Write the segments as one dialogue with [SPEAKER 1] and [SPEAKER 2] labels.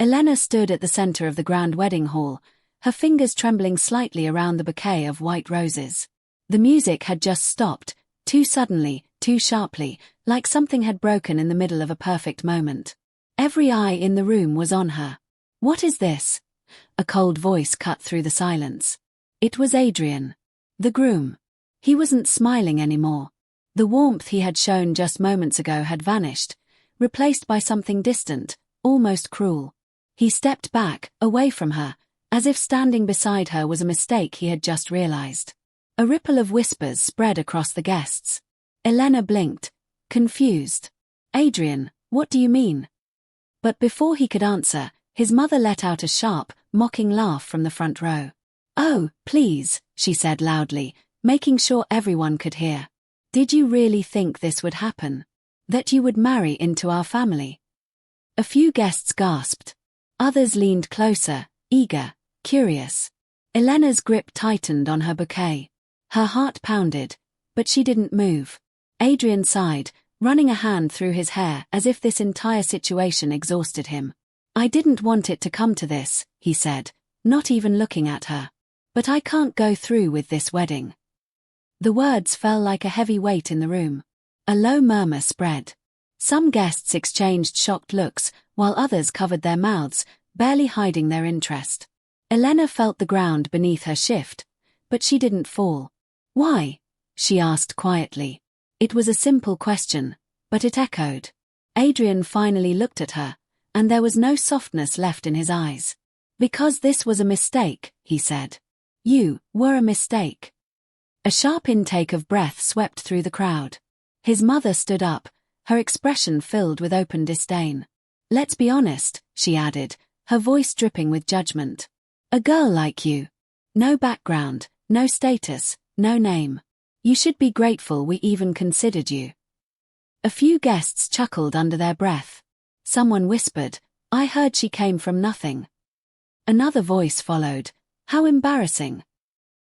[SPEAKER 1] Elena stood at the center of the grand wedding hall, her fingers trembling slightly around the bouquet of white roses. The music had just stopped, too suddenly, too sharply, like something had broken in the middle of a perfect moment. Every eye in the room was on her. "What is this?" A cold voice cut through the silence. It was Adrian, the groom. He wasn't smiling anymore. The warmth he had shown just moments ago had vanished, replaced by something distant, almost cruel. He stepped back, away from her, as if standing beside her was a mistake he had just realized. A ripple of whispers spread across the guests. Elena blinked, confused. "Adrian, what do you mean?" But before he could answer, his mother let out a sharp, mocking laugh from the front row. "Oh, please," she said loudly, making sure everyone could hear. "Did you really think this would happen? That you would marry into our family?" A few guests gasped. Others leaned closer, eager, curious. Elena's grip tightened on her bouquet. Her heart pounded, but she didn't move. Adrian sighed, running a hand through his hair as if this entire situation exhausted him. "I didn't want it to come to this," he said, not even looking at her. "But I can't go through with this wedding." The words fell like a heavy weight in the room. A low murmur spread. Some guests exchanged shocked looks, while others covered their mouths, barely hiding their interest. Elena felt the ground beneath her shift, but she didn't fall. "Why?" she asked quietly. It was a simple question, but it echoed. Adrian finally looked at her, and there was no softness left in his eyes. "Because this was a mistake," he said. "You were a mistake." A sharp intake of breath swept through the crowd. His mother stood up, her expression filled with open disdain. "Let's be honest," she added, her voice dripping with judgment. "A girl like you. No background, no status, no name. You should be grateful we even considered you." A few guests chuckled under their breath. Someone whispered, "I heard she came from nothing." Another voice followed, "How embarrassing."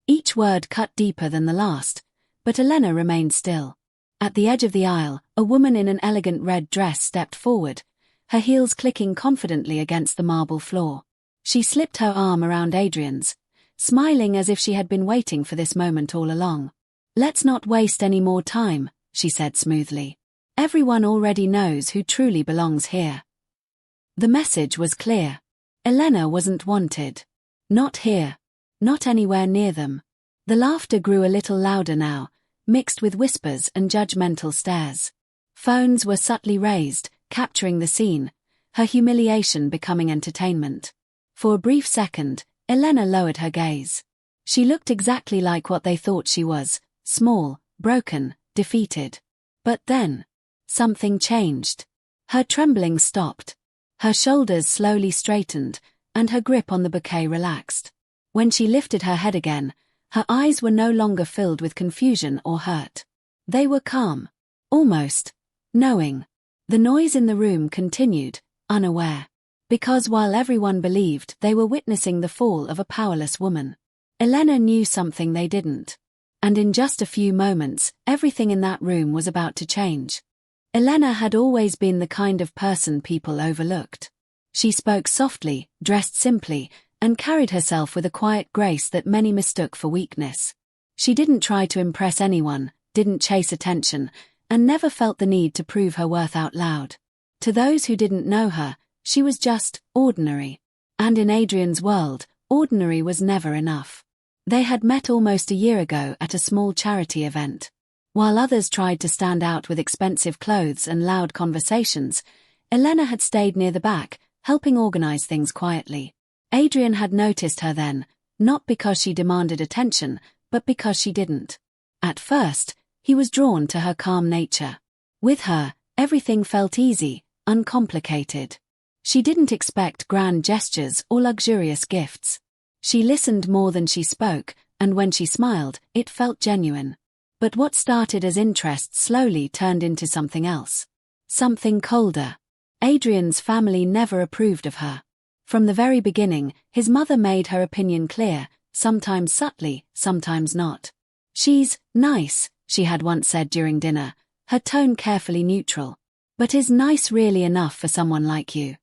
[SPEAKER 1] Each word cut deeper than the last, but Elena remained still. At the edge of the aisle, a woman in an elegant red dress stepped forward, her heels clicking confidently against the marble floor. She slipped her arm around Adrian's, smiling as if she had been waiting for this moment all along. "Let's not waste any more time," she said smoothly. "Everyone already knows who truly belongs here." The message was clear. Elena wasn't wanted. Not here. Not anywhere near them. The laughter grew a little louder now, mixed with whispers and judgmental stares. Phones were subtly raised, capturing the scene, her humiliation becoming entertainment. For a brief second, Elena lowered her gaze. She looked exactly like what they thought she was, small, broken, defeated. But then, something changed. Her trembling stopped. Her shoulders slowly straightened, and her grip on the bouquet relaxed. When she lifted her head again, her eyes were no longer filled with confusion or hurt. They were calm. Almost knowing. The noise in the room continued, unaware. Because while everyone believed they were witnessing the fall of a powerless woman, Elena knew something they didn't. And in just a few moments, everything in that room was about to change. Elena had always been the kind of person people overlooked. She spoke softly, dressed simply, and carried herself with a quiet grace that many mistook for weakness. She didn't try to impress anyone, didn't chase attention, and never felt the need to prove her worth out loud. To those who didn't know her, she was just ordinary. And in Adrian's world, ordinary was never enough. They had met almost a year ago at a small charity event. While others tried to stand out with expensive clothes and loud conversations, Elena had stayed near the back, helping organize things quietly. Adrian had noticed her then, not because she demanded attention, but because she didn't. At first, he was drawn to her calm nature. With her, everything felt easy, uncomplicated. She didn't expect grand gestures or luxurious gifts. She listened more than she spoke, and when she smiled, it felt genuine. But what started as interest slowly turned into something else. Something colder. Adrian's family never approved of her. From the very beginning, his mother made her opinion clear, sometimes subtly, sometimes not. "She's nice," she had once said during dinner, her tone carefully neutral. "But is nice really enough for someone like you?"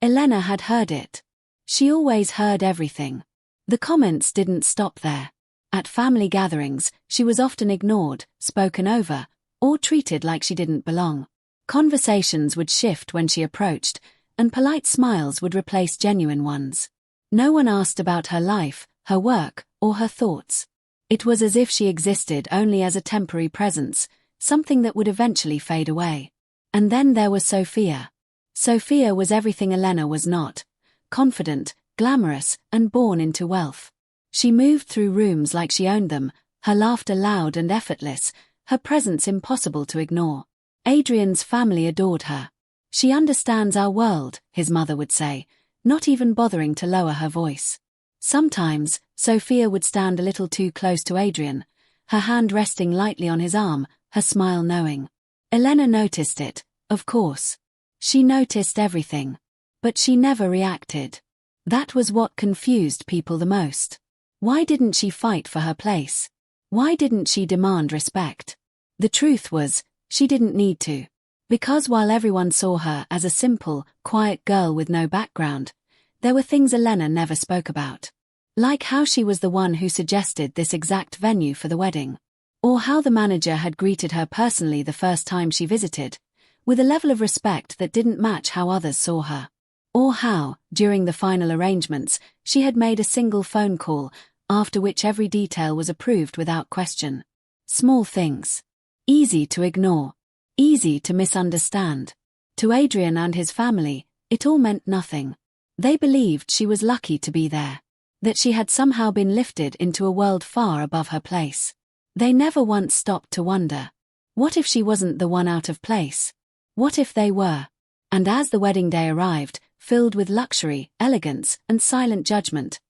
[SPEAKER 1] Elena had heard it. She always heard everything. The comments didn't stop there. At family gatherings, she was often ignored, spoken over, or treated like she didn't belong. Conversations would shift when she approached, and polite smiles would replace genuine ones. No one asked about her life, her work, or her thoughts. It was as if she existed only as a temporary presence, something that would eventually fade away. And then there was Sophia. Sophia was everything Elena was not: confident, glamorous, and born into wealth. She moved through rooms like she owned them, her laughter loud and effortless, her presence impossible to ignore. Adrian's family adored her. "She understands our world," his mother would say, not even bothering to lower her voice. Sometimes, Sophia would stand a little too close to Adrian, her hand resting lightly on his arm, her smile knowing. Elena noticed it, of course. She noticed everything. But she never reacted. That was what confused people the most. Why didn't she fight for her place? Why didn't she demand respect? The truth was, she didn't need to. Because while everyone saw her as a simple, quiet girl with no background, there were things Elena never spoke about. Like how she was the one who suggested this exact venue for the wedding. Or how the manager had greeted her personally the first time she visited, with a level of respect that didn't match how others saw her. Or how, during the final arrangements, she had made a single phone call, after which every detail was approved without question. Small things. Easy to ignore. Easy to misunderstand. To Adrian and his family, it all meant nothing. They believed she was lucky to be there. That she had somehow been lifted into a world far above her place. They never once stopped to wonder. What if she wasn't the one out of place? What if they were? And as the wedding day arrived, filled with luxury, elegance, and silent judgment,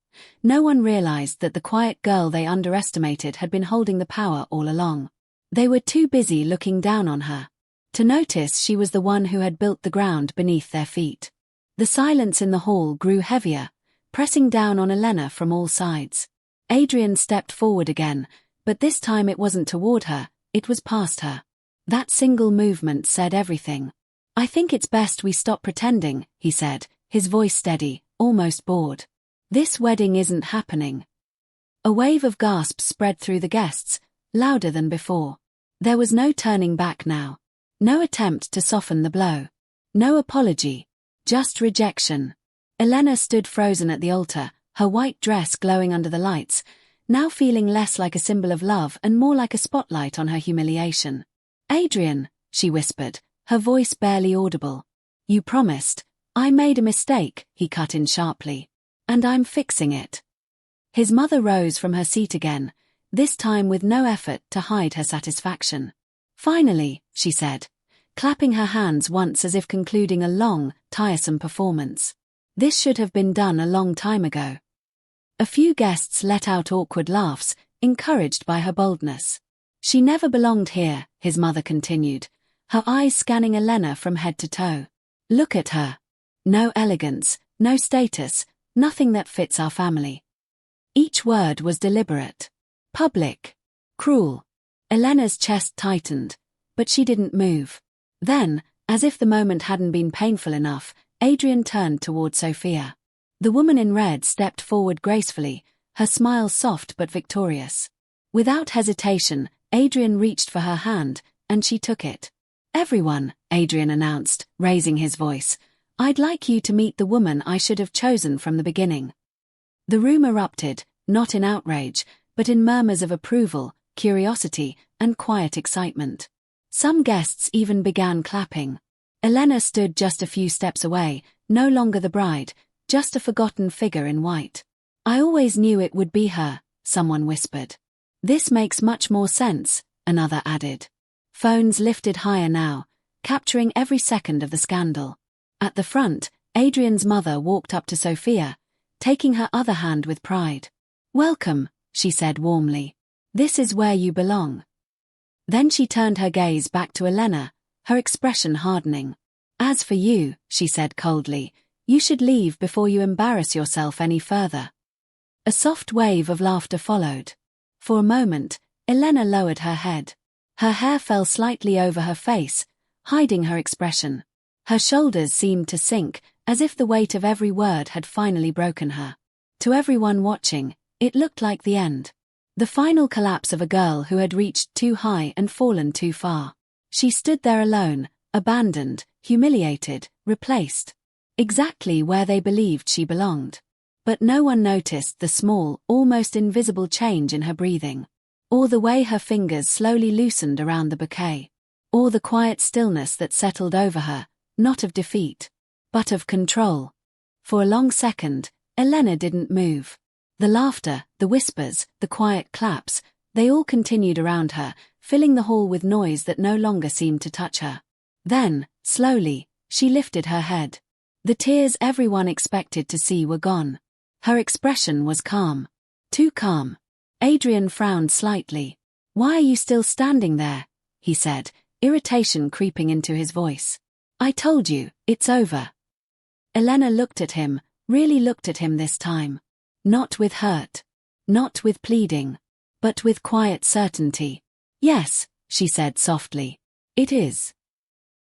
[SPEAKER 1] no one realized that the quiet girl they underestimated had been holding the power all along. They were too busy looking down on her to notice she was the one who had built the ground beneath their feet. The silence in the hall grew heavier, pressing down on Elena from all sides. Adrian stepped forward again, but this time it wasn't toward her, it was past her. That single movement said everything. "I think it's best we stop pretending," he said, his voice steady, almost bored. "This wedding isn't happening." A wave of gasps spread through the guests, louder than before. There was no turning back now. No attempt to soften the blow. No apology. Just rejection. Elena stood frozen at the altar, her white dress glowing under the lights, now feeling less like a symbol of love and more like a spotlight on her humiliation. "Adrian," she whispered, her voice barely audible. "You promised." "I made a mistake," he cut in sharply. "And I'm fixing it." His mother rose from her seat again, this time with no effort to hide her satisfaction. "Finally," she said, clapping her hands once as if concluding a long, tiresome performance. "This should have been done a long time ago." A few guests let out awkward laughs, encouraged by her boldness. "She never belonged here," his mother continued, her eyes scanning Elena from head to toe. "Look at her. No elegance, no status, nothing that fits our family." Each word was deliberate. Public. Cruel. Elena's chest tightened, but she didn't move. Then, as if the moment hadn't been painful enough, Adrian turned toward Sophia. The woman in red stepped forward gracefully, her smile soft but victorious. Without hesitation, Adrian reached for her hand, and she took it. "Everyone," Adrian announced, raising his voice, "I'd like you to meet the woman I should have chosen from the beginning." The room erupted, not in outrage, but in murmurs of approval, curiosity, and quiet excitement. Some guests even began clapping. Elena stood just a few steps away, no longer the bride, just a forgotten figure in white. "I always knew it would be her," someone whispered. "This makes much more sense," another added. Phones lifted higher now, capturing every second of the scandal. At the front, Adrian's mother walked up to Sophia, taking her other hand with pride. "Welcome," she said warmly. "This is where you belong." Then she turned her gaze back to Elena, her expression hardening. "As for you," she said coldly, "you should leave before you embarrass yourself any further." A soft wave of laughter followed. For a moment, Elena lowered her head. Her hair fell slightly over her face, hiding her expression. Her shoulders seemed to sink, as if the weight of every word had finally broken her. To everyone watching, it looked like the end. The final collapse of a girl who had reached too high and fallen too far. She stood there alone, abandoned, humiliated, replaced. Exactly where they believed she belonged. But no one noticed the small, almost invisible change in her breathing. Or the way her fingers slowly loosened around the bouquet. Or the quiet stillness that settled over her, not of defeat, but of control. For a long second, Elena didn't move. The laughter, the whispers, the quiet claps, they all continued around her, filling the hall with noise that no longer seemed to touch her. Then, slowly, she lifted her head. The tears everyone expected to see were gone. Her expression was calm. Too calm. Adrian frowned slightly. "Why are you still standing there?" he said, irritation creeping into his voice. "I told you, it's over." Elena looked at him, really looked at him this time. Not with hurt. Not with pleading. But with quiet certainty. "Yes," she said softly. "It is."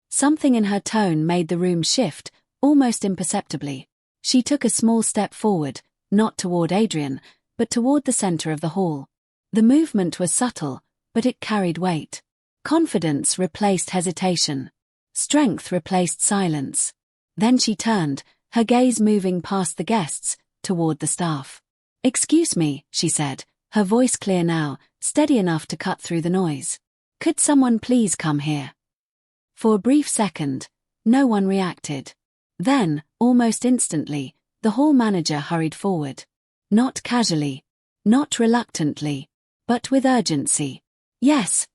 [SPEAKER 1] Something in her tone made the room shift, almost imperceptibly. She took a small step forward, not toward Adrian, but toward the center of the hall. The movement was subtle, but it carried weight. Confidence replaced hesitation. Strength replaced silence. Then she turned, her gaze moving past the guests, toward the staff. "Excuse me," she said, her voice clear now, steady enough to cut through the noise. "Could someone please come here?" For a brief second, no one reacted. Then, almost instantly, the hall manager hurried forward. Not casually. Not reluctantly. But with urgency. "Yes,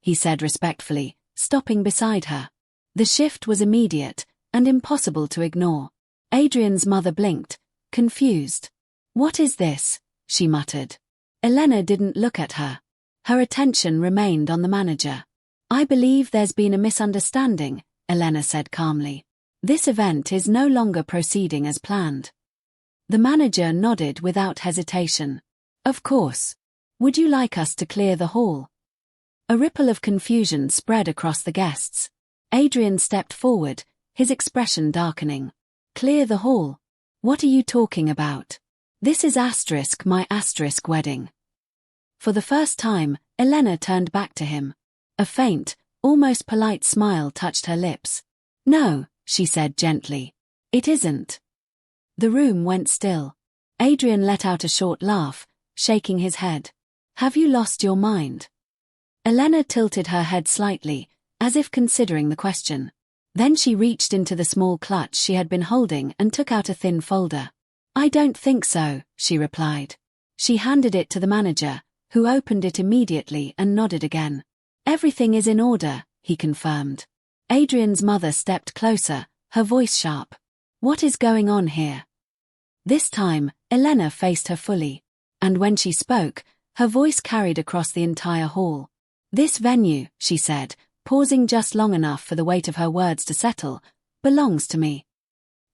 [SPEAKER 1] he said respectfully, stopping beside her. The shift was immediate, and impossible to ignore. Adrian's mother blinked, confused. "What is this?" she muttered. Elena didn't look at her. Her attention remained on the manager. "I believe there's been a misunderstanding," Elena said calmly. "This event is no longer proceeding as planned." The manager nodded without hesitation. "Of course. Would you like us to clear the hall?" A ripple of confusion spread across the guests. Adrian stepped forward, his expression darkening. "Clear the hall? What are you talking about? This is my wedding." For the first time, Elena turned back to him. A faint, almost polite smile touched her lips. "No," she said gently. "It isn't." The room went still. Adrian let out a short laugh, shaking his head. "Have you lost your mind?" Elena tilted her head slightly, as if considering the question. Then she reached into the small clutch she had been holding and took out a thin folder. "I don't think so," she replied. She handed it to the manager, who opened it immediately and nodded again. "Everything is in order," he confirmed. Adrian's mother stepped closer, her voice sharp. "What is going on here?" This time, Elena faced her fully. And when she spoke, her voice carried across the entire hall. "This venue," she said, pausing just long enough for the weight of her words to settle, "belongs to me."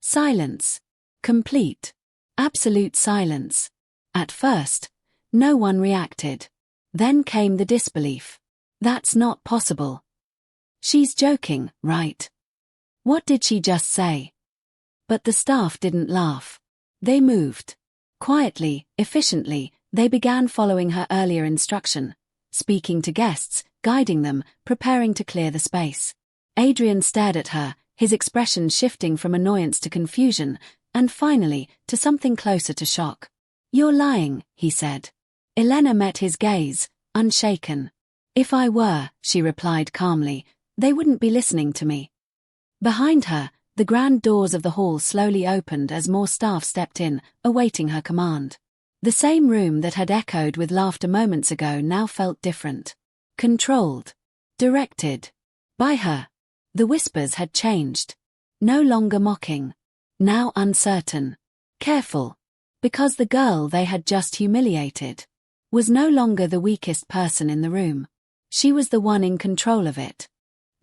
[SPEAKER 1] Silence. Complete. Absolute silence. At first, no one reacted. Then came the disbelief. "That's not possible. She's joking, right? What did she just say?" But the staff didn't laugh. They moved. Quietly, efficiently, they began following her earlier instruction, speaking to guests, guiding them, preparing to clear the space. Adrian stared at her, his expression shifting from annoyance to confusion, and finally, to something closer to shock. "You're lying," he said. Elena met his gaze, unshaken. "If I were," she replied calmly, "they wouldn't be listening to me." Behind her, the grand doors of the hall slowly opened as more staff stepped in, awaiting her command. The same room that had echoed with laughter moments ago now felt different. Controlled. Directed. By her. The whispers had changed. No longer mocking. Now uncertain. Careful. Because the girl they had just humiliated was no longer the weakest person in the room. She was the one in control of it.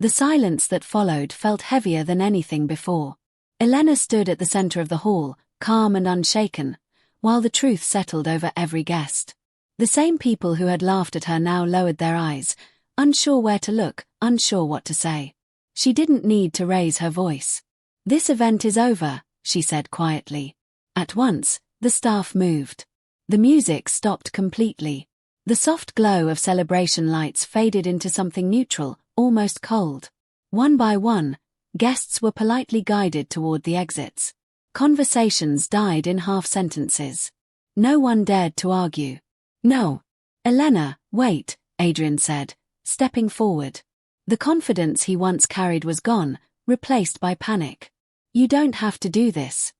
[SPEAKER 1] The silence that followed felt heavier than anything before. Elena stood at the center of the hall, calm and unshaken, while the truth settled over every guest. The same people who had laughed at her now lowered their eyes, unsure where to look, unsure what to say. She didn't need to raise her voice. "This event is over," she said quietly. At once, the staff moved. The music stopped completely. The soft glow of celebration lights faded into something neutral, almost cold. One by one, guests were politely guided toward the exits. Conversations died in half-sentences. No one dared to argue. No. Elena, wait, Adrian said, stepping forward. The confidence he once carried was gone, replaced by panic. You don't have to do this.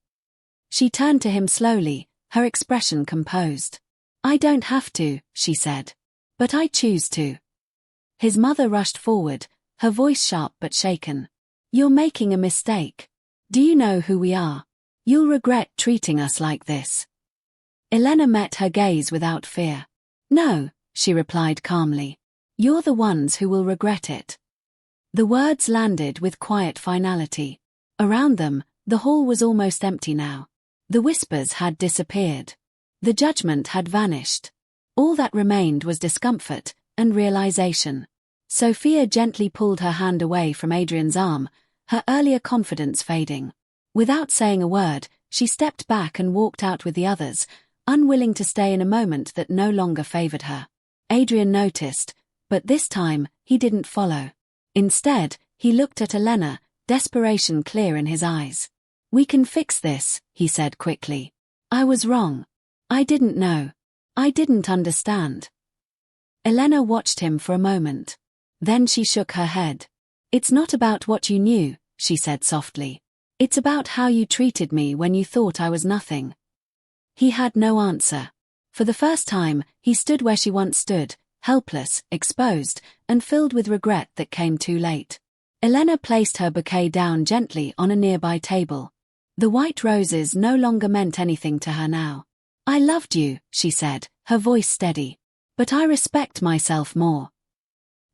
[SPEAKER 1] She turned to him slowly, her expression composed. I don't have to, she said. But I choose to. His mother rushed forward, her voice sharp but shaken. You're making a mistake. Do you know who we are? You'll regret treating us like this. Elena met her gaze without fear. No, she replied calmly. You're the ones who will regret it. The words landed with quiet finality. Around them, the hall was almost empty now. The whispers had disappeared. The judgment had vanished. All that remained was discomfort and realization. Sophia gently pulled her hand away from Adrian's arm, her earlier confidence fading. Without saying a word, she stepped back and walked out with the others, unwilling to stay in a moment that no longer favored her. Adrian noticed, but this time, he didn't follow. Instead, he looked at Elena, desperation clear in his eyes. We can fix this, he said quickly. I was wrong. I didn't know. I didn't understand. Elena watched him for a moment. Then she shook her head. It's not about what you knew, she said softly. It's about how you treated me when you thought I was nothing. He had no answer. For the first time, he stood where she once stood, helpless, exposed, and filled with regret that came too late. Elena placed her bouquet down gently on a nearby table. The white roses no longer meant anything to her now. I loved you, she said, her voice steady. But I respect myself more.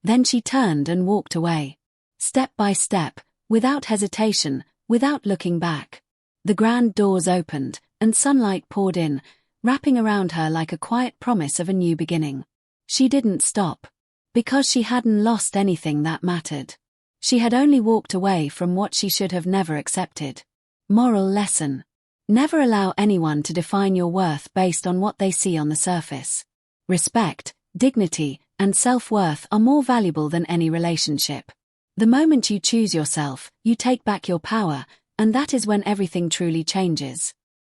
[SPEAKER 1] Then she turned and walked away. Step by step, without hesitation, without looking back. The grand doors opened, and sunlight poured in, wrapping around her like a quiet promise of a new beginning. She didn't stop. Because she hadn't lost anything that mattered. She had only walked away from what she should have never accepted. Moral lesson. Never allow anyone to define your worth based on what they see on the surface. Respect, dignity, and self-worth are more valuable than any relationship. The moment you choose yourself, you take back your power, and that is when everything truly changes.